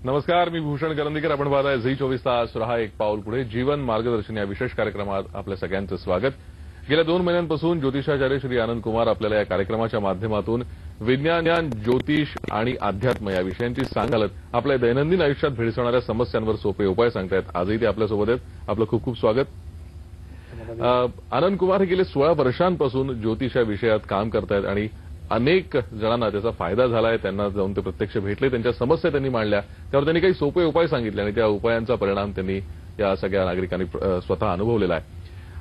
नमस्कार, मी भूषण करंदीकर. आपण पाहताय झी 24 तास. रहा एक पाऊल पुढे. जीवन मार्गदर्शन या विशेष कार्यक्रमात आपल्या सगळ्यांचं स्वागत. गेल्या 2 महिन्यांपासून ज्योतिषाचार्य श्री आनंद कुमार आपल्याला या कार्यक्रमाच्या माध्यमातून विज्ञान, ज्योतिष आणि अध्यात्म या विषयांची सांगत आपल्या दैनंदिन आयुष्यात भेडसावणाऱ्या समस्यांवर सोपे उपाय सांगतायत. आजही ते आपल्यासोबत आहेत. आपलं खूप खूप स्वागत. आनंद कुमार हे गेले 16 वर्षांपासून ज्योतिष या विषयात काम करतायत आणि अनेक जणांना त्याचा फायदा झालाय. त्यांना जाऊन ते प्रत्यक्ष भेटले, त्यांच्या समस्या त्यांनी मांडल्या, त्यावर त्यांनी काही सोपे उपाय सांगितले आणि त्या उपायांचा परिणाम त्यांनी या सगळ्या नागरिकांनी स्वतः अनुभवलेला आहे.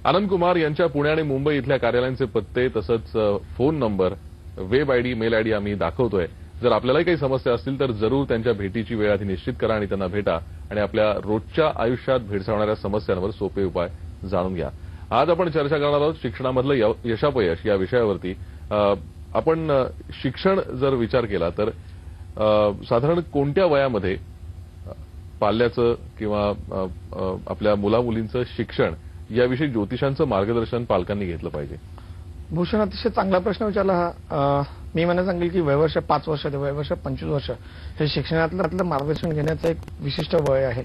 आनंद कुमार यांच्या पुणे आणि मुंबई इथल्या कार्यालयांचे पत्ते तसंच phone number, web ID, mail ID आम्ही दाखवतोय. जर आपल्यालाही काही समस्या असतील तर जरूर त्यांच्या भेटीची वेळ आधी निश्चित करा आणि त्यांना भेटा आणि आपल्या रोजच्या आयुष्यात भेडसावणाऱ्या समस्यांवर सोपे उपाय जाणून घ्या. आज आपण चर्चा करणार आहोत शिक्षणामधलं यशापयश या विषयावरती. आपण शिक्षण जर विचार केला तर साधारण कोणत्या वयामध्ये पाल्याचं किंवा आपल्या मुलामुलींचं शिक्षण याविषयी ज्योतिषांचं मार्गदर्शन पालकांनी घेतलं पाहिजे? भूषण, अतिशय चांगला प्रश्न विचारला हा. मी म्हणा सांगेल की वयवर्ष 5 वर्ष ते वयवर्ष 25 वर्ष हे शिक्षणातलं मार्गदर्शन घेण्याचं एक विशिष्ट वय आहे.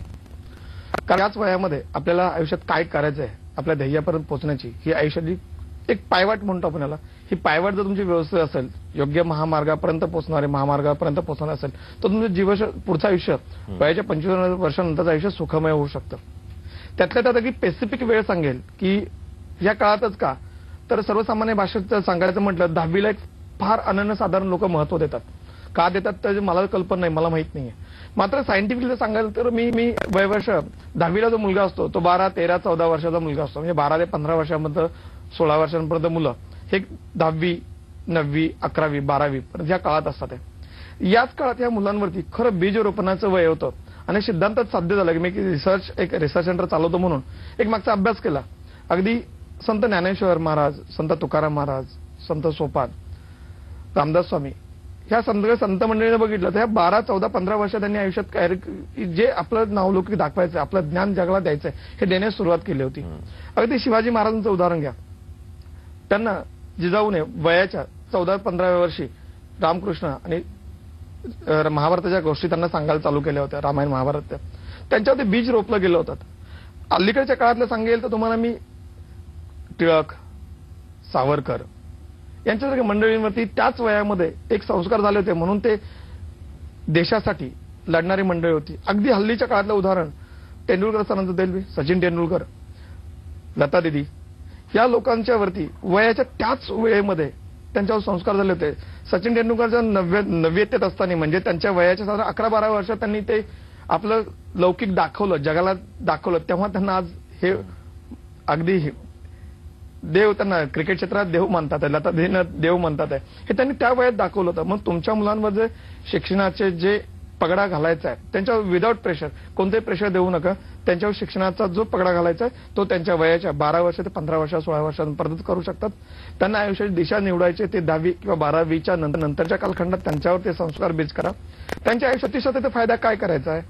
कारण याच वयामध्ये आपल्याला आयुष्यात काय करायचं आहे, आपल्या ध्येयापर्यंत पोहोचण्याची ही आयुष्याची एक पायवाट म्हणतो आपण याला. ही पायवाट जर तुमची व्यवस्थित असेल, योग्य महामार्गापर्यंत पोहोचणार असेल तर तुमचं पुढचं आयुष्य वयाच्या 25 वर्षानंतरचं आयुष्य सुखमय होऊ शकतं. त्यातल्या त्यात अगदी स्पेसिफिक वेळ सांगेल की या काळातच का, तर सर्वसामान्य भाषेत सांगायचं म्हटलं 10वीला एक फार अनन्यसाधारण लोक महत्व देतात. का देतात तर मला कल्पना नाही, मला माहित नाहीये. मात्र सायंटिफिकली सांगायला तर मी वयवर्ष 10वीला जो मुलगा असतो तो 12, 13, 14 वर्षाचा मुलगा असतो. म्हणजे 12 ते 15 वर्षामध्ये 16 वर्षांपर्यंत मुलं हे 10वी, 9वी, 11वी, 12वी या काळात असतात. याच काळात या मुलांवरती खरं बीजरोपणाचं वय होतं आणि सिद्धांतात साध्य झालं की मी एक रिसर्च सेंटर चालवतो म्हणून एक मागचा अभ्यास केला. अगदी संत ज्ञानेश्वर महाराज, संत तुकाराम महाराज, संत सोपान, रामदास स्वामी ह्या संत मंडळीने बघितलं तर ह्या 12, 14, 15 वर्ष त्यांनी आयुष्यात जे आपलं नावलौकिक दाखवायचं, आपलं ज्ञान जगाला द्यायचंय हे देण्यास सुरुवात केली होती. अगदी शिवाजी महाराजांचं उदाहरण घ्या. त्यांना जिजाऊने वयाच्या 14-15व्या वर्षी रामकृष्ण आणि महाभारताच्या गोष्टी त्यांना सांगायला चालू केल्या होत्या. रामायण, महाभारत त्यांच्यावरती बीज रोपलं गेलं होतं. अलीकडच्या काळातलं सांगेल तर तुम्हाला मी टिळक, सावरकर यांच्यासारख्या मंडळींवरती त्याच वयामध्ये एक संस्कार झाले होते म्हणून ते देशासाठी लढणारी मंडळी होती. अगदी हल्लीच्या काळातलं उदाहरण तेंडुलकर सरांचं देईल, सचिन तेंडुलकर, लता दीदी या लोकांच्या वरती वयाच्या त्याच वेळेमध्ये त्यांच्यावर संस्कार झाले होते. सचिन तेंडुलकरच्या 90वीत असताना म्हणजे त्यांच्या वयाच्या साधारण 11-12 वर्षात त्यांनी ते आपलं लौकिक दाखवलं, जगाला दाखवलं. तेव्हा त्यांना आज हे अगदी देव, त्यांना क्रिकेट क्षेत्रात देव मानतात, लता दीदींना देव म्हणतात हे त्यांनी त्या वयात दाखवलं होतं. मग तुमच्या मुलांवर जे शिक्षणाचे जे पगडा घालायचा आहे त्यांच्यावर विदाऊट प्रेशर, कोणतेही प्रेशर देऊ नका. त्यांच्यावर शिक्षणाचा जो पगडा घालायचा आहे तो त्यांच्या वयाच्या 12 वर्ष ते 15 वर्ष 16 वर्षांपर्यंत करू शकतात. त्यांना आयुष्याची दिशा निवडायची ते 10वी किंवा 12वीच्या नंतरच्या कालखंडात त्यांच्यावर ते संस्कार बीज करा. त्यांच्या आयुष्यात त्याचा फायदा काय करायचा आहे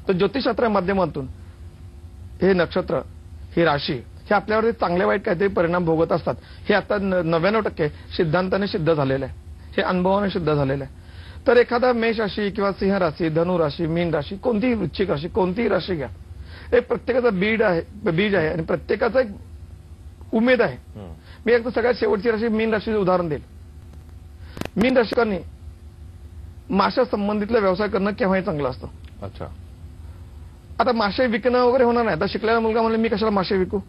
तर ज्योतिषशास्त्र माध्यमातून हे नक्षत्र, ही राशी हे आपल्यावर चांगले वाईट काहीतरी परिणाम भोगत असतात. हे आता 99% सिद्धांताने सिद्ध झालेलं आहे, हे अनुभवाने सिद्ध झालेलं आहे. तर एखादा मेष राशी किंवा सिंह राशी, धनु राशी, मीन राशी, कोणतीही वृश्चिक राशी, कोणतीही राशी घ्या, एक प्रत्येकाचा बीज आहे आणि प्रत्येकाचा एक उमेद आहे. मी एक सगळ्यात शेवटची राशी मीन राशीचं उदाहरण देईल. मीन राशिकांनी माशा संबंधितला व्यवसाय करणं केव्हाही चांगलं असतं. अच्छा, आता मासे विकणं वगैरे होणार नाही. आता शिकलेला मुलगा म्हणले मी कशाला मासे विकू,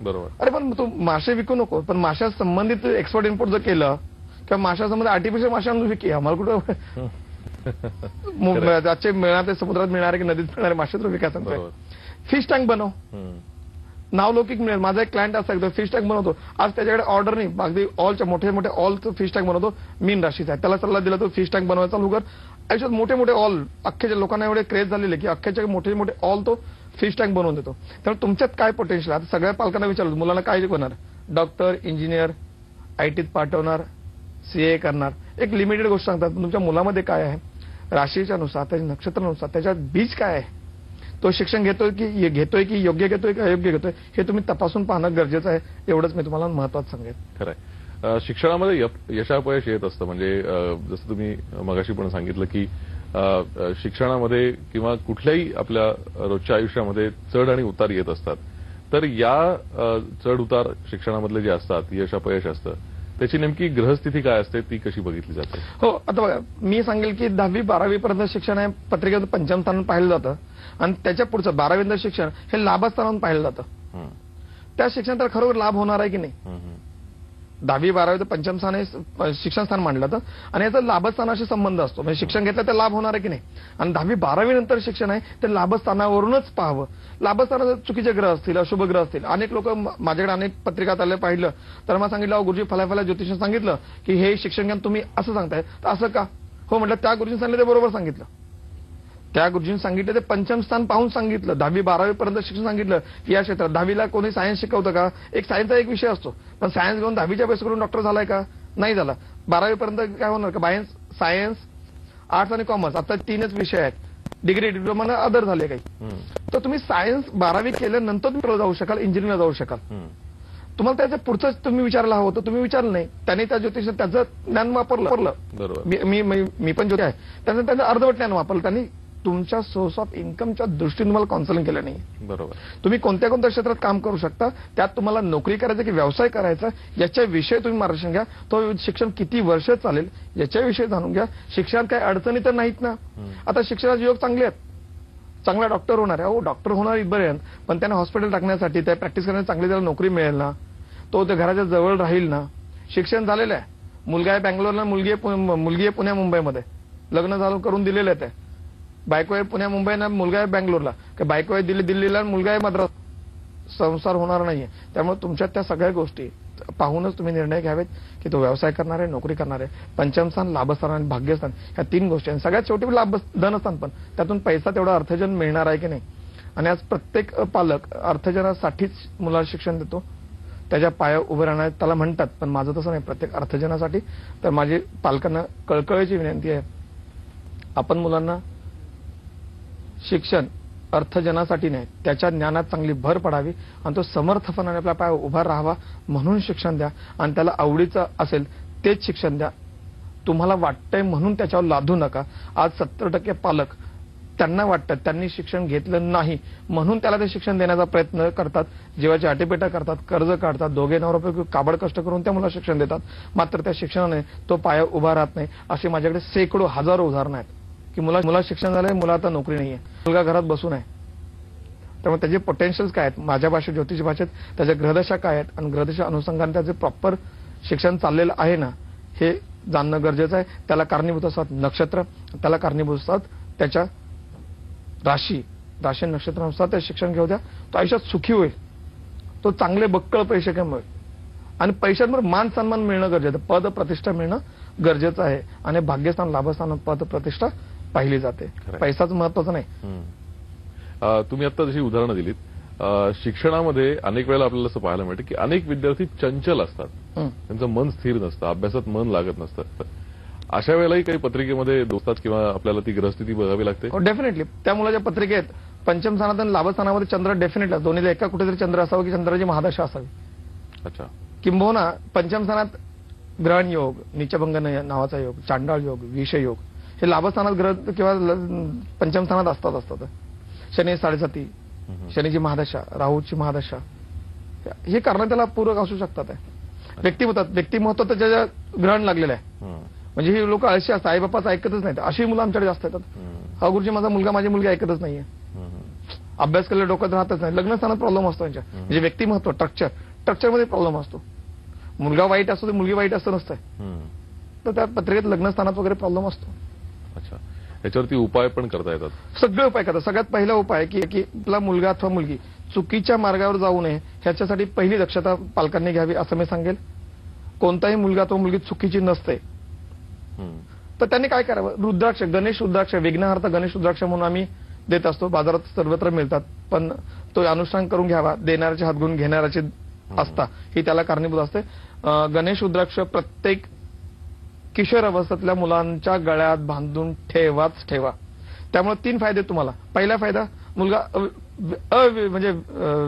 बरोबर. अरे पण तू मासे विकू नको, पण माशा संबंधित एक्सपोर्ट इम्पोर्ट जर केलं किंवा माशा संबंधित आर्टिफिशियल माशा विकी, आम्हाला कुठं आजचे मिळणारे समुद्रात मिळणारे की नदीत मिळणारे मासे तर विकायचं. फिश टँक बनव, नावलौकिक मिळेल. माझा एक क्लायंट असा एकदम फिश टँक बनवतो. आज त्याच्याकडे ऑर्डर नाही, अगदी ऑलच्या मोठे ऑलचं फिश टँक बनवतो. मीन राशीचा आहे, त्याला सल्ला दिला तो फिश टँक बनवायचा चालू कर. आयुष्यात मोठे ऑल अख्ख्याच्या लोकांना एवढे क्रेज झालेले की अख्ख्याचे मोठे ऑल तो फिश टँक बनवून देतो. त्यामुळे तुमच्यात काय पोटेन्शियल. आता सगळ्या पालकांना विचारलं मुलांना काय शिकवणार, डॉक्टर, इंजिनियर, आयटीत पाठवणार, सीए करणार. एक लिमिटेड गोष्ट सांगतात तुमच्या मुलामध्ये काय आहे, राशीच्या नुसार, त्याच्या नक्षत्रानुसार त्याच्यात बीज काय आहे, तो शिक्षण घेतोय की योग्य घेतोय की अयोग्य घेतोय हे तुम्ही तपासून पाहणं गरजेचं आहे. एवढंच मी तुम्हाला महत्वाचं सांगेन. खरंय. शिक्षणामध्ये यशापयश येत असतं म्हणजे जसं तुम्ही मगाशी पण सांगितलं की शिक्षणामध्ये किंवा कुठल्याही आपल्या रोजच्या आयुष्यामध्ये चढ आणि उतार येत असतात. तर या चढ उतार शिक्षणामधले जे असतात, यश अपयश असतं, त्याची नेमकी ग्रहस्थिती काय असते, ती कशी बघितली जाते? हो, आता बघा, मी सांगेल की 10वी-12वी पर्यंत शिक्षण हे पत्रिकेत पंचम स्थान पाहिलं जातं आणि त्याच्या पुढचं 12वीनंतर शिक्षण हे लाभस्थानावर पाहिलं जातं. त्या शिक्षणात तर खरोखर लाभ होणार आहे की नाही? 10वी-12वी तर पंचम स्थान हे शिक्षण स्थान मानलं जातं आणि याचा लाभस्थानाशी संबंध असतो. म्हणजे शिक्षण घेतलं तर लाभ होणार आहे की नाही. आणि 10वी-12वी नंतर शिक्षण आहे ते लाभस्थानावरूनच पाहावं. लाभस्थानात चुकीचे ग्रह असतील, अशुभ ग्रह असतील. अनेक लोक माझ्याकडे अनेक पत्रिकात आले पाहिलं तर मला सांगितलं, गुरुजी फलाफला ज्योतिष सांगितलं की हे शिक्षण घ्या, तुम्ही असं सांगताय तर असं का? हो म्हटलं, त्या गुरुजींनी सांगितलं ते बरोबर सांगितलं. त्या गुरुजींनी सांगितलं ते पंचम स्थान पाहून सांगितलं. 10वी-12वी पर्यंत शिक्षण सांगितलं की या क्षेत्रात 10वीला कोणी सायन्स शिकवतं का? एक सायन्सचा एक विषय असतो, पण सायन्स घेऊन 10वीच्या बेस करून डॉक्टर झालाय का? नाही झाला. 12वी पर्यंत काय होणार का? सायन्स, आर्ट्स आणि कॉमर्स आता 3च विषय आहेत. डिग्री, डिप्लोमा, अदर झाले काही. तर तुम्ही सायन्स 12वी केल्यानंतर तुम्ही जाऊ शकाल, इंजिनिअरिंगला जाऊ शकाल. तुम्हाला त्याच्या पुढचं तुम्ही विचारला हवं तर तुम्ही विचारलं नाही. त्याने त्या ज्योतिष त्याचं ज्ञान वापरलं. मी पण ज्योतिष आहे, त्याचं अर्धवट ज्ञान वापरलं. त्यांनी तुमच्या सोर्स ऑफ इन्कमच्या दृष्टीने तुम्हाला काउन्सिलिंग केलं नाही. बरोबर. तुम्ही कोणत्या कोणत्या क्षेत्रात काम करू शकता, त्यात तुम्हाला नोकरी करायचं की व्यवसाय करायचा याच्याविषयी तुम्ही मार्गदर्शन घ्या. तो शिक्षण किती वर्ष चालेल याच्याविषयी जाणून घ्या. शिक्षणात काही अडचणी तर नाहीत ना. आता शिक्षणाचे योग चांगले आहेत, चांगला डॉक्टर होणार आहे. डॉक्टर होणार बरे आहेत, पण त्यांना हॉस्पिटल टाकण्यासाठी त्या प्रॅक्टिस करण्यासाठी चांगली त्याला नोकरी मिळेल ना, तो त्या घराच्या जवळ राहील ना. शिक्षण झालेलं आहे, मुलगा आहे बँगलोरला, मुलगी आहे पुण्या मुंबईमध्ये, लग्न झालं करून दिलेलं आहे. बायको आहे पुण्या मुंबईला, मुलगा आहे बँगलोरला, बायको आहे दिल्लीला, मुलगा आहे मद्रास. संसार होणार नाहीये. त्यामुळे तुमच्यात त्या सगळ्या गोष्टी पाहूनच तुम्ही निर्णय घ्यावेत की तो व्यवसाय करणार आहे, नोकरी करणार आहे. पंचमस्थान, लाभस्थान आणि भाग्यस्थान ह्या 3 गोष्टी आहेत. सगळ्यात शेवटी धनस्थान, पण त्यातून पैसा तेवढा अर्थजन मिळणार आहे की नाही. आणि आज प्रत्येक पालक अर्थजनासाठीच मुलाला शिक्षण देतो, त्याच्या पायावर उभे राहणार त्याला म्हणतात. पण माझं तसं नाही, प्रत्येक अर्थजनासाठी. तर माझी पालकांना कळकळीची विनंती आहे, आपण मुलांना शिक्षण अर्थजनासाठी नाही, त्याच्या ज्ञानात चांगली भर पडावी आणि तो समर्थपणाने आपल्या पायावर उभा राहावा म्हणून शिक्षण द्या. आणि त्याला आवडीचं असेल तेच शिक्षण द्या. तुम्हाला वाटतंय म्हणून त्याच्यावर लादू नका. आज 70% पालक त्यांना वाटतं, त्यांनी शिक्षण घेतलं नाही म्हणून त्याला ते शिक्षण देण्याचा प्रयत्न करतात, जीवाची आटेपेटा करतात, कर्ज काढतात, दोघे नवरा काबड कष्ट करून त्या मुलाला शिक्षण देतात. मात्र त्या शिक्षणाने तो पायावर उभा राहत नाही. अशी माझ्याकडे शेकडो हजारो उदाहरणं आहेत की मुला शिक्षण झालंय, मुला आता नोकरी नाहीये, मुलगा घरात बसून आहे. त्यामुळे त्याचे पोटेन्शियल्स काय आहेत, माझ्या भाषेत ज्योतिष भाषेत त्याच्या ग्रहदशा काय आहेत आणि ग्रहदशा अनुषंगाने त्याचे प्रॉपर शिक्षण चाललेलं आहे ना हे जाणणं गरजेचं आहे. त्याला कारणीभूत असतात नक्षत्र, त्याला कारणीभूत असतात त्याच्या राशी नक्षत्रानुसार ते शिक्षण घेऊ द्या. तो आयुष्यात सुखी होईल, तो चांगले बक्कळ पैसे कमवेल आणि पैशांवर मान सन्मान मिळणं गरजेचं, पद प्रतिष्ठा मिळणं गरजेचं आहे. आणि भाग्यस्थान, लाभस्थान, पद प्रतिष्ठा पाहिली जाते, पैसाच महत्वाचा नाही. तुम्ही आता जशी उदाहरणं दिलीत, शिक्षणामध्ये अनेक वेळेला आपल्याला असं पाहायला मिळतं की अनेक विद्यार्थी चंचल असतात, त्यांचं मन स्थिर नसतं, अभ्यासात मन लागत नसतं. अशा वेळेलाही काही पत्रिकेमध्ये दोस्तात किंवा आपल्याला ती ग्रहस्थिती बघावी लागते. डेफिनेटली त्या मुलाच्या पत्रिकेत पंचम स्थानात आणि लाभस्थानामध्ये चंद्र डेफिनेटली, दोन्हीला एका कुठेतरी चंद्र असावं की चंद्राची महादशा असावी. अच्छा. किंबहुना पंचम स्थानात ग्रहण योग, नीचभंग नावाचा योग, चांडाळ योग, विषय योग हे लाभस्थानात ग्रह किंवा पंचम स्थानात असतात. शनी 7.5, शनीची महादशा, राहूची महादशा, हे कारण त्याला पूरक असू शकतात. व्यक्तिमत्व त्याच्या ग्रहण लागलेलं आहे. म्हणजे ही लोक अशी असतात, आई बापाचं ऐकतच नाहीत, अशी मुलं आमच्याकडे जास्त येतात. हा गुरुजी माझा मुलगा, माझी मुलगी ऐकतच नाहीये, अभ्यास केलेल्या डोक्यात राहतच नाही. लग्नस्थानात प्रॉब्लेम असतो त्यांच्या, म्हणजे व्यक्तिमत्व स्ट्रक्चरमध्ये प्रॉब्लेम असतो. मुलगा वाईट असतो, मुलगी वाईट असतं नसतंय. तर त्या पत्रिकेत लग्नस्थानात वगैरे प्रॉब्लेम असतो. अच्छा. याच्यावरती उपाय पण करता येतात, सगळे उपाय करतात. सगळ्यात पहिला उपाय की आपला मुलगा अथवा मुलगी चुकीच्या मार्गावर जाऊ नये ह्याच्यासाठी पहिली दक्षता पालकांनी घ्यावी असं मी सांगेल. कोणताही मुलगा अथवा मुलगी चुकीची नसते. तर त्यांनी काय करावं, रुद्राक्ष, गणेश रुद्राक्ष, विघ्नहर्ता गणेश रुद्राक्ष म्हणून आम्ही देत असतो, बाजारात सर्वत्र मिळतात. पण तो अनुष्ठान करून घ्यावा, देणाऱ्याचे हातगुण घेणाऱ्याचे असता ही त्याला कारणीभूत असते. गणेश रुद्राक्ष प्रत्येक किशोर अवस्थेतल्या मुलांच्या गळ्यात बांधून ठेवा. त्यामुळे 3 फायदे तुम्हाला. पहिला फायदा, मुलगा म्हणजे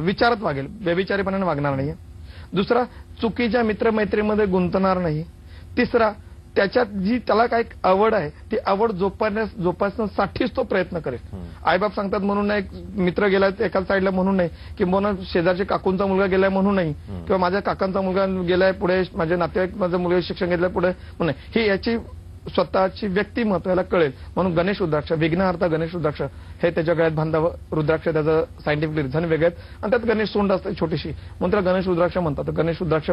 विचारात वागेल, व्यभिचारीपणाने वागणार नाहीये. दुसरा, चुकीच्या मित्रमैत्रीमध्ये गुंतणार नाही. तिसरा, त्याच्यात जी त्याला काय आवड आहे ती आवड जोपासण्यासाठीच तो प्रयत्न करेल. आईबाप सांगतात म्हणून नाही, एक मित्र गेला एका साईडला म्हणून नाही, किंवा शेजारच्या काकूंचा मुलगा गेलाय म्हणून नाही, किंवा माझ्या काकांचा मुलगा गेलाय पुढे, माझे नातेवाईक माझ्या मुलगा शिक्षण घेतलंय पुढे म्हणून नाही. ही याची स्वतःची व्यक्तिमत्व याला कळेल म्हणून गणेश रुद्राक्ष, विघ्नहर्ता गणेश रुद्राक्ष हे त्याच्या गळ्यात बांधावं. रुद्राक्ष त्याचं सायंटिफिक रिझन वेगळं आहेत आणि त्यात गणेश सोंड असते छोटीशी म्हणून त्याला गणेश रुद्राक्ष म्हणतात. गणेश रुद्राक्ष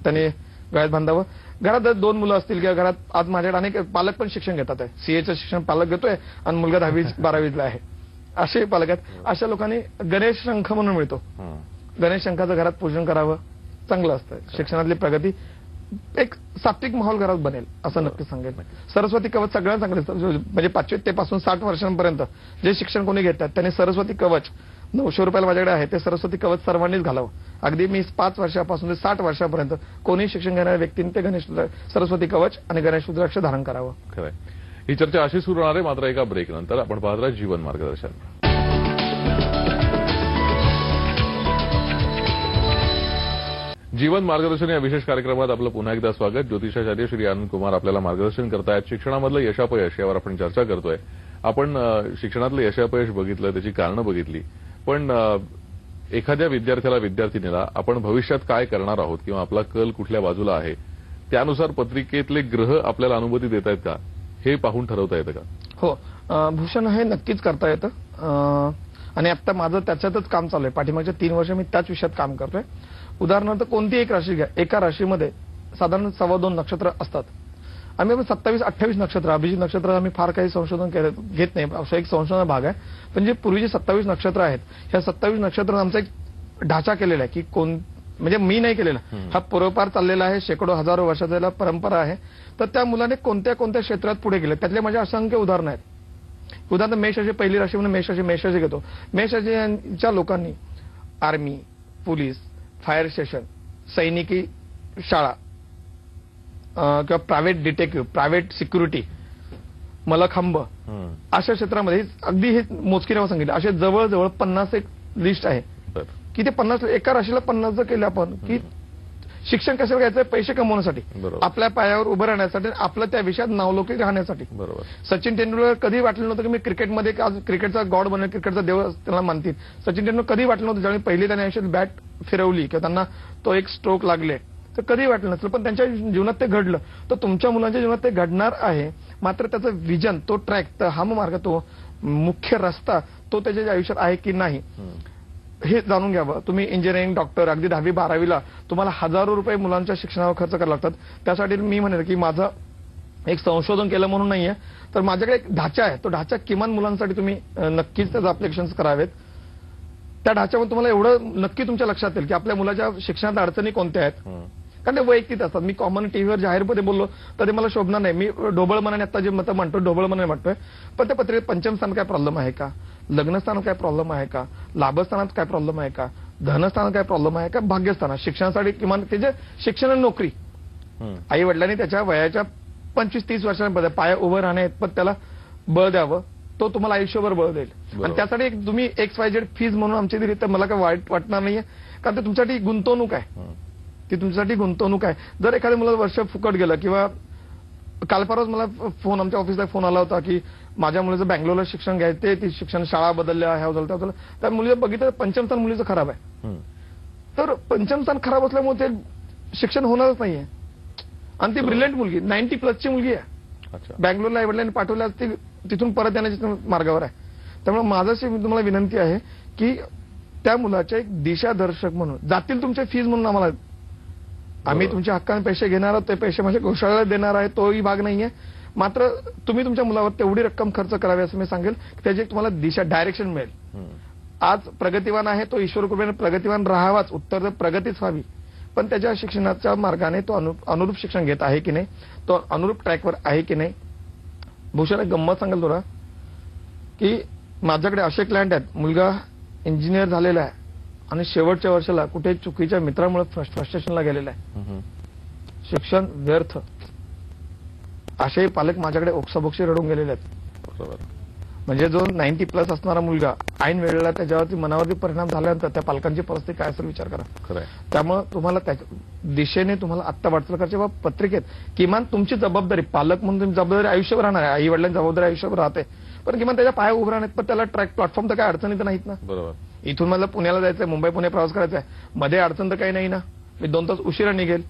त्याने गळ्यात बांधावं. घरात जर 2 मुलं असतील किंवा घरात आज माझ्याकडे अनेक पालक पण शिक्षण घेतात आहे, सीएचं शिक्षण पालक घेतोय आणि मुलगा 10वी-12वीला आहे, असे पालक आहेत. अशा लोकांनी गणेश शंख म्हणून मिळतो, गणेश शंखाचं घरात पूजन करावं, चांगलं असतं. शिक्षणातली प्रगती एक सात्विक माहोल घरात बनेल असं नक्की सांगेल. सरस्वती कवच सगळ्यांना चांगले, म्हणजे 5वी ते पासून 60 वर्षांपर्यंत जे शिक्षण कोणी घेतात त्यांनी सरस्वती कवच 900 रुपयाला माझ्याकडे आहे, ते सरस्वती कवच सर्वांनीच घालावं. अगदी मी 5 वर्षापासून ते 60 वर्षापर्यंत कोणी शिक्षण घेणाऱ्या व्यक्तीने ते सरस्वती कवच आणि गणेश रुद्राक्ष धारण करावं. खरंय. ही चर्चा अशी सुरू होणार आहे मात्र एका ब्रेक नंतर. आपण पाहत राहा जीवन मार्गदर्शन. जीवन मार्गदर्शन या विशेष कार्यक्रमात आपलं पुन्हा एकदा स्वागत. ज्योतिषाचार्य श्री आनंद कुमार आपल्याला मार्गदर्शन करतायत. शिक्षणामधलं यशापयश यावर आपण चर्चा करतोय. आपण शिक्षणातलं यशापयश बघितलं, त्याची कारणं बघितली, पण एखाद्या विद्यार्थीनीला आपण भविष्यात काय करणार आहोत किंवा आपला कल कुठल्या बाजूला आहे त्यानुसार पत्रिकेतले ग्रह आपल्याला अनुभूती देत आहेत का हे पाहून ठरवता येतं का? हो भूषण, हे नक्कीच करता येतं आणि आता माझं त्याच्यातच काम चालू आहे. पाठीमागच्या 3 वर्ष मी त्याच विषयात काम करतोय. उदाहरणार्थ कोणती एक राशी घ्या, एका राशीमध्ये साधारण 2.25 नक्षत्र असतात. आम्ही 27-28 नक्षत्र, अभिजित नक्षत्र आम्ही फार काही संशोधन घेत नाही, असा एक संशोधन भाग आहे. पण जे पूर्वीचे 27 नक्षत्र आहेत, ह्या 27 नक्षत्र आमचा एक ढाचा केलेला आहे की म्हणजे मी नाही केलेला, हा पूर्वपार चाललेला आहे, शेकडो हजारो वर्षाचा परंपरा आहे. तर त्या मुलाने कोणत्या कोणत्या क्षेत्रात पुढे गेले त्यातले माझे असंख्य उदाहरणं आहेत. उदाहरण मेष राशी, पहिली राशी म्हणून मेष राशी घेतो. मेष राशीच्या लोकांनी आर्मी, पोलीस, फायर स्टेशन, सैनिकी शाळा किंवा private detective, private security, mallakhamb अशा क्षेत्रामध्ये अगदी हे मोजकी नावं सांगितलं. असे जवळजवळ 50 एक लिस्ट आहे की ते 50 एका राशीला 50 जर केलं आपण की शिक्षण कशाला घ्यायचं, पैसे कमवण्यासाठी, आपल्या पायावर उभं राहण्यासाठी, आपलं त्या विषयात नावलौकिक राहण्यासाठी. बरोबर. सचिन तेंडुलकर कधी वाटलं नव्हतं की मी क्रिकेटमध्ये आज क्रिकेटचा गॉड बनेल, क्रिकेटचा देव त्यांना मानतील. सचिन तेंडुलकर कधी वाटलं नव्हतं, ज्यावेळी पहिली त्याने आयुष्यात बॅट फिरवली किंवा त्यांना तो एक स्ट्रोक लागले तर कधी वाटलं नसलं, पण त्यांच्या जीवनात ते घडलं. तर तुमच्या मुलांच्या जीवनात ते घडणार आहे. मात्र त्याचं विजन, तो ट्रॅक, तर हा मार्ग, तो मुख्य रस्ता तो त्याच्या आयुष्यात आहे की नाही हे जाणून घ्यावं. तुम्ही इंजिनिअरिंग, डॉक्टर, अगदी 10वी-12वीला तुम्हाला हजारो रुपये मुलांच्या शिक्षणावर खर्च करावे लागतात. त्यासाठी मी म्हणेन की माझं एक संशोधन केलं म्हणून नाहीये, तर माझ्याकडे एक ढाचा आहे. तो ढाचा किमान मुलांसाठी तुम्ही नक्कीच त्याचं अप्लिकेशन्स करावेत. त्या ढाच्यामध्ये तुम्हाला एवढं नक्की तुमच्या लक्षात येईल की आपल्या मुलाच्या शिक्षणात अडचणी कोणत्या आहेत, कारण ते वैयक्तिक असतात. मी कॉमन टीव्हीवर जाहीरपणे बोललो तर ते मला शोभणार नाही. मी ढोबळ मनाने आता जे मतं म्हणतो ढोबळ मनाने म्हणतोय, पण त्या पत्रिकेत पंचम स्थान काय प्रॉब्लेम आहे का, लग्नस्थानात काय प्रॉब्लेम आहे का, लाभस्थानात काय प्रॉब्लेम आहे का, धनस्थानात काय प्रॉब्लेम आहे का, भाग्यस्थानात, शिक्षणासाठी किमान त्याचे शिक्षण आणि नोकरी, आई वडिलांनी त्याच्या वयाच्या 25-30 वर्षांमध्ये पाया उभं राहणे पण त्याला बळ द्यावं, तो तुम्हाला आयुष्यभर बळ देईल. आणि त्यासाठी तुम्ही XYZ फीज म्हणून आमची दिली तर मला काय वाईट वाटणार नाहीये, कारण ते तुमच्यासाठी गुंतवणूक आहे, ती तुमच्यासाठी गुंतवणूक आहे. जर एखाद्या मुलाचं वर्ष फुकट गेलं, किंवा काल परवाच मला फोन, आमच्या ऑफिसला फोन आला होता की माझ्या मुलीचं बँगलोरला शिक्षण घ्यायचे, ती शिक्षण शाळा बदलल्या, ह्या झालं त्या झालं, त्या मुलीचं बघितलं पंचम स्थान मुलीचं खराब आहे. तर पंचम स्थान खराब असल्यामुळे ते शिक्षण होणारच नाहीये. आणि ती ब्रिलियंट मुलगी, 90+ ची मुलगी आहे, बँगलोरला आई वडिलांनी पाठवल्या, ती तिथून परत येण्याच्या मार्गावर आहे. त्यामुळे माझ्याशी तुम्हाला विनंती आहे की त्या मुलाच्या एक दिशादर्शक म्हणून, जातील तुमचे फीज म्हणून आम्हाला, आम्ही तुमच्या हक्काने पैसे घेणार आहोत, ते पैसे माझ्या घोषणाला देणार आहे, तोही भाग नाहीये. मात्र तुम्ही तुमच्या मुलावर तेवढी रक्कम खर्च करावी असं मी सांगेल की त्याची तुम्हाला दिशा, डायरेक्शन मिळेल. आज प्रगतिवान आहे तो ईश्वर कृपेने प्रगतिवान राहावाच, उत्तर प्रगतीच व्हावी, पण त्याच्या शिक्षणाच्या मार्गाने तो अनुरूप शिक्षण घेत आहे की नाही, तो अनुरूप ट्रॅकवर आहे की नाही. भूषण, एक गंमत सांगेल तुला की माझ्याकडे असे क्लायंट आहेत, मुलगा इंजिनियर झालेला आहे आणि शेवटच्या वर्षाला कुठे चुकीच्या मित्रामुळे फ्रस्ट्रेशनला गेलेला आहे, शिक्षण व्यर्थ, असेही पालक माझ्याकडे ओक्साबोक्शी रडून गेलेले आहेत. म्हणजे जो 90+ असणारा मुलगा ऐन वेळेला त्याच्यावरती मनावरती परिणाम झाल्यानंतर त्या पालकांची परिस्थिती काय असेल विचार करा. खरंय. त्यामुळे तुम्हाला त्या दिशेने तुम्हाला आत्ता वाटचाल करायची बाबा पत्रिकेत किमान तुमची जबाबदारी पालक म्हणून तुमची जबाबदारी आयुष्यभर राहणार आहे. आई वडिलांची जबाबदारी आयुष्यभर राहते, पण किमान त्याच्या पाया उभं राहण्यात पण त्याला ट्रॅक प्लॅटफॉर्म तर काय अडचणी तर नाहीत ना. बरोबर. इथून मला पुण्याला जायचंय, मुंबई पुणे प्रवास करायचा आहे, मध्ये अडचण तर काही नाही ना, मी 2 तास उशिरा निघेल.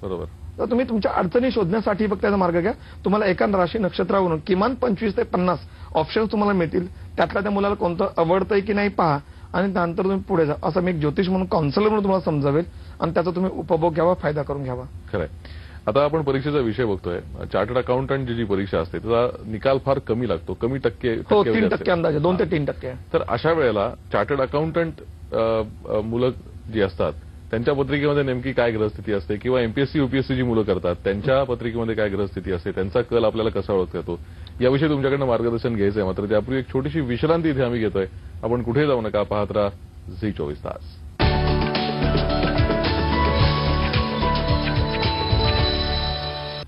बरोबर. तर तुम्ही तुमच्या अडचणी शोधण्यासाठी फक्त त्याचा मार्ग घ्या. तुम्हाला एका राशी नक्षत्रावरून किमान 25 ते 50 ऑप्शन्स तुम्हाला मिळतील. त्यातल्या त्या मुलाला कोणतं आवडतंय की नाही पहा आणि त्यानंतर तुम्ही पुढे जा. असं मी एक ज्योतिष म्हणून काउन्सिलर म्हणून तुम्हाला समजावेल आणि त्याचा तुम्ही उपभोग घ्यावा, फायदा करून घ्यावा. खरंय. आता आपण परीक्षेचा विषय बघतोय. चार्टर्ड अकाउंटंट जी परीक्षा असते त्याचा निकाल फार कमी लागतो, कमी टक्के. हो, 3% अंदाजे, 2 ते 3%. तर अशा वेळेला चार्टर्ड अकाउंटंट मुलं जी असतात त्यांच्या पत्रिकेमध्ये नेमकी काय ग्रहस्थिती असते, किंवा एमपीएससी युपीएससी जी मुलं करतात त्यांच्या पत्रिकेमध्ये काय ग्रहस्थिती असते, त्यांचा कल आपल्याला कसा ओळखता येतो, याविषयी तुमच्याकडनं मार्गदर्शन घ्यायचं आहे. मात्र त्यापूर्वी एक छोटीशी विश्रांती इथे आम्ही घेतोय. आपण कुठे जाऊ नका, पाहत राहा झी 24 तास.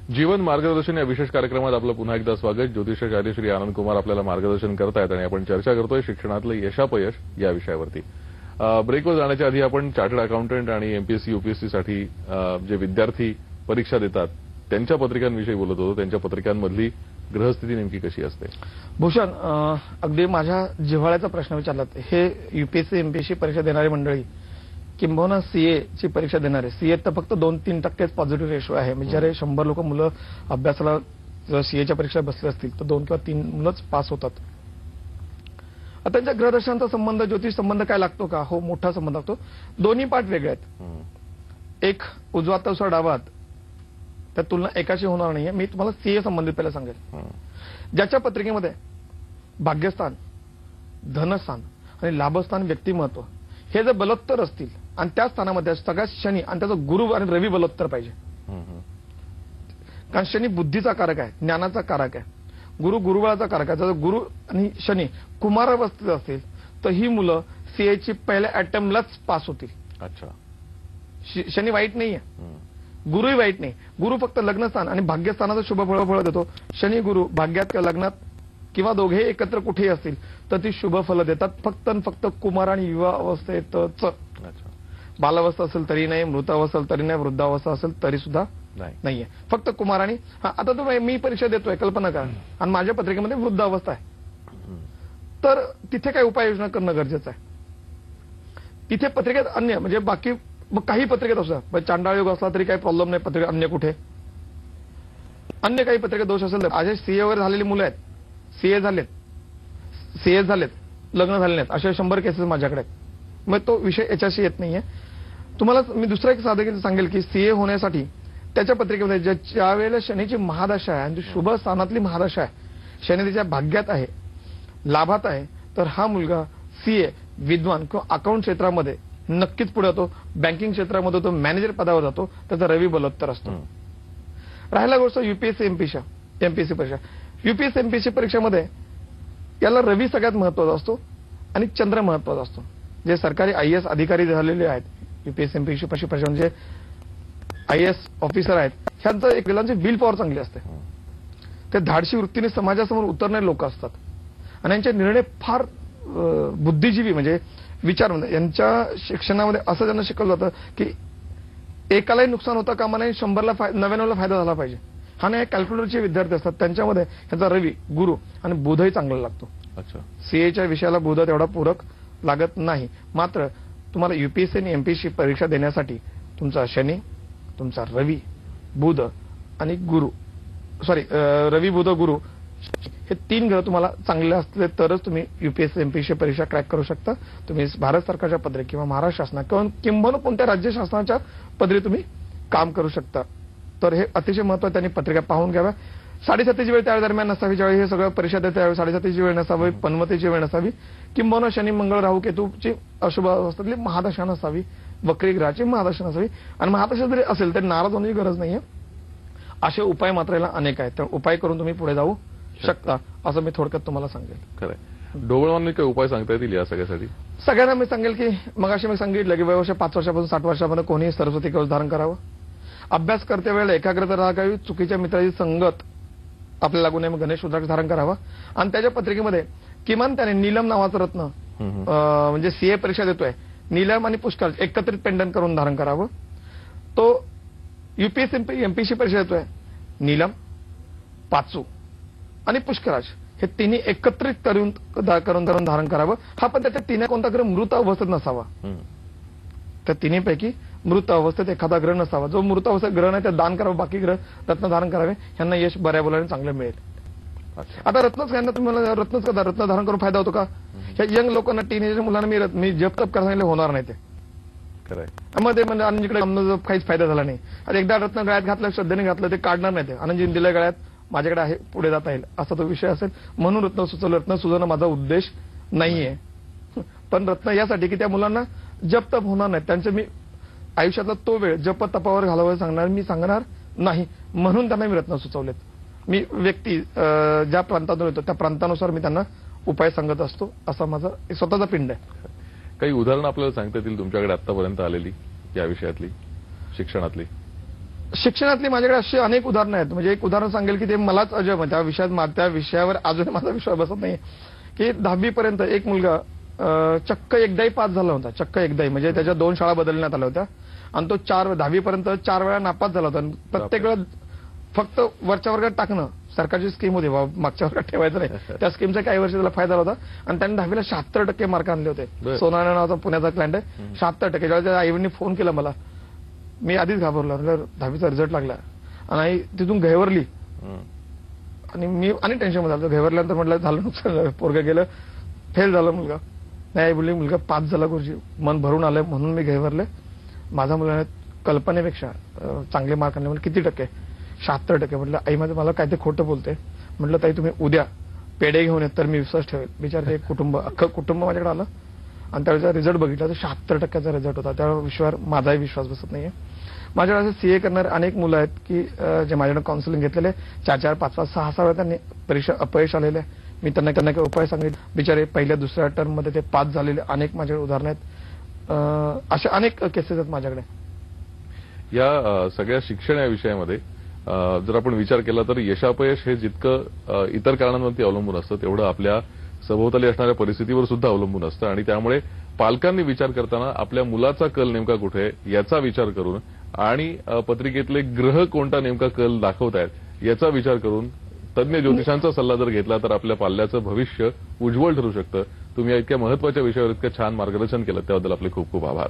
जीवन मार्गदर्शन या विशेष कार्यक्रमात आपलं पुन्हा एकदा स्वागत. ज्योतिषाचार्य श्री आनंद कुमार आपल्याला मार्गदर्शन करतायत आणि आपण चर्चा करतोय शिक्षणातलं यशापयश या विषयावरती. ब्रेकवर जाण्याच्या आधी आपण चार्टर्ड अकाउंटंट आणि एमपीएससी युपीएससीसाठी जे विद्यार्थी परीक्षा देतात त्यांच्या पत्रिकांविषयी बोलत होतो. त्यांच्या पत्रिकांमधली ग्रहस्थिती नेमकी कशी असते? भूषण, अगदी माझ्या जिव्हाळ्याचा प्रश्न विचारलात. हे युपीएससी एमपीएससी परीक्षा देणारी मंडळी किंबहुना सीए ची परीक्षा देणारे, सीए तर फक्त 2-3% पॉझिटिव्ह रेशो आहे. म्हणजे जर 100 लोक मुलं अभ्यासाला जर सीएच्या परीक्षेला बसले असतील तर 2 किंवा 3 मुलंच पास होतात. त्यांच्या ग्रहदर्शनाचा संबंध ज्योतिष संबंध काय लागतो का? हो, मोठा संबंध लागतो. दोन्ही पाठ वेगळे आहेत. एक उजवा हात दुसरा डावा हात, त्या तुलना एकाशी होणार नाहीये. मी तुम्हाला सीए संबंधित पहिला सांगेल. ज्याच्या पत्रिकेमध्ये भाग्यस्थान, धनस्थान आणि लाभस्थान व्यक्तिमत्व हे जर बलोत्तर असतील आणि त्या स्थानामध्ये सगळ्यात शनी आणि त्याचा गुरु आणि रवी बलोत्तर पाहिजे. कारण शनी बुद्धीचा कारक आहे, ज्ञानाचा कारक आहे. गुरु गुरुबळाचा कारक आहे. जर गुरु आणि शनी कुमारावस्थेत असतील तर ही मुलं सीएची पहिल्या अटेम्प्टलाच पास होतील. अच्छा. शनी वाईट नाहीये, गुरुही वाईट नाही. गुरु फक्त लग्नस्थान आणि भाग्यस्थानाचं शुभ फळ देतो. शनी गुरु भाग्यात किंवा लग्नात किंवा दोघे एकत्र कुठेही असतील तर ती शुभ फलं देतात. फक्त आणि फक्त कुमार आणि युवा अवस्थेतच. बालावस्था असेल तरी नाही, मृतावस्था असेल तरी नाही, वृद्धावस्था असेल तरी सुद्धा नाहीये. फक्त कुमार आणि आता तुम्ही मी परीक्षा देतोय कल्पना करा आणि माझ्या पत्रिकेमध्ये वृद्धावस्था आहे, तर तिथे काय उपाययोजना करणं गरजेचं आहे. तिथे पत्रिकेत अन्य म्हणजे बाकी काही पत्रिकेत असतात, चांडाळ योग असला तरी काही प्रॉब्लेम नाही. पत्रिकेत अन्य कुठे अन्य काही पत्रिकेत दोष असेल तर आज सीए वगैरे झालेली मुलं आहेत, सीए झालेत, लग्न झाले नाहीत, अशा 100 केसेस माझ्याकडे आहेत. मग तो विषय याच्याशी येत नाहीये. तुम्हाला मी दुसरा एक साधं सांगेल की सीए होण्यासाठी त्याच्या पत्रिकेमध्ये ज्या वेळेला शनीची महादशा आहे आणि शुभ स्थानातली महादशा आहे, शनी त्याच्या भाग्यात आहे, लाभात आहे, तर हा मुलगा सीए विद्वान किंवा अकाउंट क्षेत्रामध्ये नक्कीच पुढे होतो. बँकिंग क्षेत्रामध्ये तो मॅनेजर पदावर जातो. त्याचा रवी बलोत्तर असतो. राहिला गोष्ट युपीएससी एमपीएससी परीक्षा. युपीएससी एमपीएससी परीक्षेमध्ये याला रवी सगळ्यात महत्वाचा असतो आणि चंद्र महत्वाचा असतो. जे सरकारी आयएएस अधिकारी झालेले आहेत युपीएससी एमपीएससी परीक्षा म्हणजे आयएएस ऑफिसर आहेत, ह्यांचं एक वेळांची विल पॉवर चांगली असते. ते धाडशी वृत्तीने समाजासमोर उतरणारे लोक असतात आणि यांचे निर्णय फार बुद्धिजीवी म्हणजे विचार यांच्या शिक्षणामध्ये असं त्यांना शिकवलं जातं की एकालाही नुकसान होता कामा नये, 100ला 99ला फायदा झाला पाहिजे. हा नाही कॅल्क्युलेटरचे विद्यार्थी असतात, त्यांच्यामध्ये ह्याचा रवी गुरु आणि बुधही चांगला लागतो. अच्छा. सीएच्या विषयाला बुध तेवढा पूरक लागत नाही. मात्र तुम्हाला युपीएससी आणि एमपीएससी परीक्षा देण्यासाठी तुमचा शनी, तुमचा रवी, बुध आणि गुरु रवी बुध गुरु हे 3 ग्रह तुम्हाला चांगले असले तरच तुम्ही युपीएससी एमपीएससी परीक्षा क्रॅक करू शकता. तुम्ही भारत सरकारच्या पदरी किंवा महाराष्ट्र शासना किंवा कोणत्या राज्य शासनाच्या पदरी तुम्ही काम करू शकता. तर हे अतिशय महत्त्वाचं त्यांनी पत्रिका पाहून घ्याव्या. 7:30ची वेळ त्या दरम्यान नसावी, ज्यावेळी हे सगळं परीक्षा देते त्यावेळी 7:30ची वेळ नसावी, पनमतीची वेळ नसावी, किंबहुना शनी मंगळ राहू केतूची अशुभ अवस्थेतली महादशा नसावी, वक्री ग्रहाची महादशा नसावी. आणि महादशा जरी असेल तरी नाराज होण्याची गरज नाहीये. असे उपाय मात्र याला अनेक आहेत, तर उपाय करून तुम्ही पुढे जाऊ शकता असं मी थोडक्यात तुम्हाला सांगेल. खरंय. ढोबळमानांनी काही उपाय सांगता येतील या सगळ्यासाठी? सगळ्यांना मी सांगेल की मगाशी मी सांगितलं की वय 5 वर्षापासून 60 वर्षापर्यंत कोणीही सरस्वती कवच धारण करावं. अभ्यास करते वेळेला एकाग्रता राखावी, चुकीच्या मित्राची संगत आपल्याला लागू नये, मग गणेश रुद्राक्ष धारण करावा आणि त्याच्या पत्रिकेमध्ये किमान त्याने नीलम नावाचं रत्न म्हणजे सीए परीक्षा देतोय, नीलम आणि पुष्कर एकत्रित पेंडंट करून धारण करावं. तो यूपीएससी एमपीसी परीक्षा देतोय, नीलम, पाचू आणि पुष्कराज हे तिन्ही एकत्रित करून धारण करावं. हा पण त्याच्या तिन्ही कोणता ग्रह मृत अवस्थेत नसावा. त्या तिन्हीपैकी मृत अवस्थेत एखादा ग्रह नसावा. जो मृत अवस्थेत ग्रह नाही त्यात दान करावं, बाकी ग्रह रत्न धारण करावे. यांना यश बऱ्या बोलाने चांगलं मिळेल. आता रत्नच घ्या ना तुम्ही, मला रत्नच का रत्न धारण करून फायदा होतो का? ह्या यंग लोकांना, टीनेजर मुलांना मी जप तप करायला सांगितलं होणार नाही ते. मध्ये म्हणजे आनंदजीकडे काहीच फायदा झाला नाही. आता एकदा रत्न गळ्यात घातलं, श्रद्धेने घातलं, ते काढणार नाही ते. आनंदजीने दिलं गळ्यात, माझ्याकडे आहे, पुढे जाता येईल असा तो विषय असेल म्हणून रत्न सुचवलं. रत्न सुचवणं माझा उद्देश नाहीये, पण रत्न यासाठी की त्या मुलांना जप तप होणार नाही. त्यांचं मी आयुष्यातला तो वेळ जप तपावर घालवायला सांगणार नाही, म्हणून त्यांना मी रत्न सुचवलेत. मी व्यक्ती ज्या प्रांतातून येतो त्या प्रांतानुसार मी त्यांना उपाय सांगत असतो. असा माझा स्वतःचा पिंड आहे. काही उदाहरणं आपल्याला सांगता येतील तुमच्याकडे आतापर्यंत आलेली या विषयातली, शिक्षणातली माझ्याकडे अशी अनेक उदाहरणं आहेत. म्हणजे एक उदाहरण सांगेल की ते मलाच अजब आहे. त्या विषयावर अजून माझा विश्वास बसत नाही की 10वी पर्यंत एक मुलगा चक्क एकदाही पास झाला होता. चक्क एकदाही, म्हणजे त्याच्या 2 शाळा बदलण्यात आल्या होत्या आणि तो 10वी पर्यंत 4 वेळा नापास झाला होता. प्रत्येक वेळा फक्त वरच्या वर्गात टाकणं सरकारची स्कीम होती, मागच्या वर्गात ठेवायचं नाही. त्या स्कीमचा काही वर्ष त्याला फायदा होता आणि त्याने 10वीला 76% मार्क आणले होते. सोनारा नावाचा पुण्याचा क्लायंट आहे, 76%. जेव्हा त्याच्या आईवडिलांनी फोन केला मला, मी आधीच घाबरलो. 10वीचा रिझल्ट लागला आणि तिथून घैवरली आणि मी टेन्शन मध्ये झालो. घैवरल्यानंतर म्हटलं झालं नुकसान, पोरगं गेलं, फेल झालं मुलगा. नाही बोलली मुलगा पास झाला गुरुजी, मन भरून आलंय म्हणून मी घैवरले. माझा मुलाने कल्पनेपेक्षा चांगले मार्क आणले. म्हणजे किती टक्के? 76%. म्हटलं आई माझं मला काय ते खोटं बोलते. म्हटलं ताई तुम्ही उद्या पेढे घेऊन येत तर मी विश्वास ठेवेल. बिचार ते अख्खं कुटुंब माझ्याकडे आलं आणि त्यावेळेचा रिझल्ट बघितला तर 76% रिझल्ट होता. त्या विषयावर माझाही विश्वास बसत नाहीये. माझ्याकडे असे सीए करणारे अनेक मुलं आहेत की जे माझ्याकडे काउन्सिलिंग घेतलेले, 4-4, 5-5, 6-6 वेळा त्यांनी परीक्षा अपयश आलेले. मी त्यांना काही उपाय सांगितले. बिचारे पहिल्या दुसऱ्या टर्म मध्ये ते पास झालेले अनेक माझ्याकडे उदाहरणं आहेत. अशा अनेक केसेस आहेत माझ्याकडे. या सगळ्या शिक्षण या विषयामध्ये जर आपण विचार केला तर यशापयश हे जितकं इतर कारणांवरती अवलंबून असतं तेवढं आपल्या सभोवताली असणाऱ्या परिस्थितीवर सुद्धा अवलंबून असतं आणि त्यामुळे पालकांनी विचार करताना आपल्या मुलाचा कल नेमका कुठे याचा विचार करून आणि पत्रिकेतले ग्रह कोणता नेमका कल दाखवतायत याचा विचार करून तज्ञ ज्योतिषांचा सल्ला जर घेतला तर आपल्या पाल्याचं भविष्य उज्ज्वल ठरू शकतं. तुम्ही या इतक्या महत्वाच्या विषयावर इतकं छान मार्गदर्शन केलं त्याबद्दल आपले खूप खूप आभार.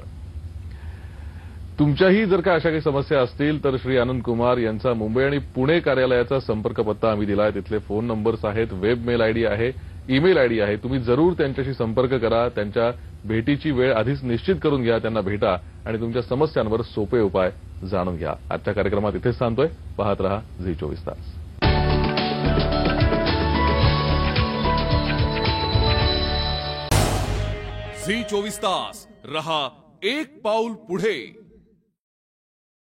तुमच्याही जर का अशा काही समस्या असतील तर श्री आनंद कुमार यांचा मुंबई आणि पुणे कार्यालयाचा संपर्क पत्ता आम्ही दिला आहे. तिथले फोन नंबर्स आहेत, वेब मेल आयडी आहे, ईमेल आयडी आहे. तुम्ही जरूर त्यांच्याशी संपर्क करा. त्यांच्या भेटीची वेळ आधीच निश्चित करून घ्या, त्यांना भेटा आणि तुमच्या समस्यांवर सोपे उपाय जाणून घ्या. आजच्या कार्यक्रमात इथेच थांबतोय. पाहत रहा झी 24 तास. झी 24 तास रहा एक पाऊल पुढे.